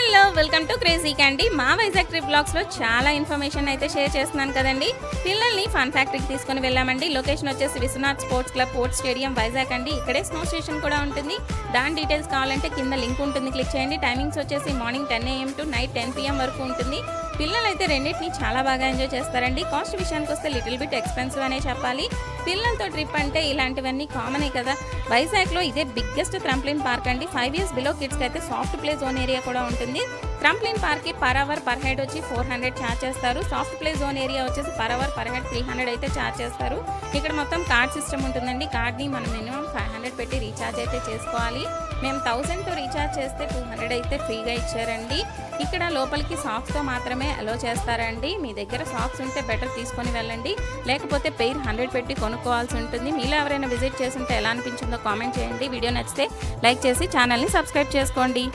Hello welcome to crazy candy. మా Vizag trip బ్లాగ్స్లో చాలా information అయితే షేర్ చేస్తున్నాను కదండి. పిల్లల్ని ఫన్ ఫ్యాక్టరీకి తీసుకొని వెళ్ళామండి. లొకేషన్ వచ్చేసి Vishwanath sports club port stadium Vizag అండి. ఇక్కడే స్నో స్టేషన్ కూడా ఉంటుంది. దాని డీటెయిల్స్ కావాలంటే కింద లింక్ ఉంటుంది, క్లిక్ చేయండి. టైమింగ్స్ వచ్చేసి morning 10 AM to night 10 PM వరకు ఉంటుంది. పిల్లలు అయితే రెండింటిని చాలా బాగా ఎంజాయ్ చేస్తారండి. కాస్ట్ విషయానికి వస్తే లిటిల్ బిట్ ఎక్స్పెన్సివ్ అనే చెప్పాలి. పిల్లలతో ట్రిప్ అంటే ఇలాంటివన్నీ కామనే కదా. వైజాగ్లో ఇదే బిగ్గెస్ట్ ట్రంప్లిన్ పార్క్ అండి. 5 years బిలో కిడ్స్కి అయితే సాఫ్ట్ ప్లే జోన్ ఏరియా కూడా ఉంటుంది. ట్రంప్లిన్ పార్క్కి పర్ అవర్ పర్ హెడ్ వచ్చి 400 ఛార్జ్ చేస్తారు. సాఫ్ట్ ప్లే జోన్ ఏరియా వచ్చేసి పర్ అవర్ పర్ హెడ్ 300 అయితే ఛార్జ్ చేస్తారు. ఇక్కడ మొత్తం కార్డ్ సిస్టమ్ ఉంటుందండి. కార్డ్ని మనం మినిమం 500 పెట్టి రీఛార్జ్ అయితే చేసుకోవాలి. మేము 1000తో రీఛార్జ్ చేస్తే 200 అయితే ఫ్రీగా ఇచ్చారండి. ఇక్కడ లోపలికి సాక్స్తో మాత్రమే అలో చేస్తారండి. మీ దగ్గర సాక్స్ ఉంటే బెటర్ తీసుకొని వెళ్ళండి, లేకపోతే పెయిర్ 100 పెట్టి కొనుక్కోవాల్సి ఉంటుంది. మీలో ఎవరైనా విజిట్ చేస్తుంటే ఎలా అనిపించిందో కామెంట్ చేయండి. వీడియో నచ్చితే లైక్ చేసి ఛానల్ని సబ్స్క్రైబ్ చేసుకోండి.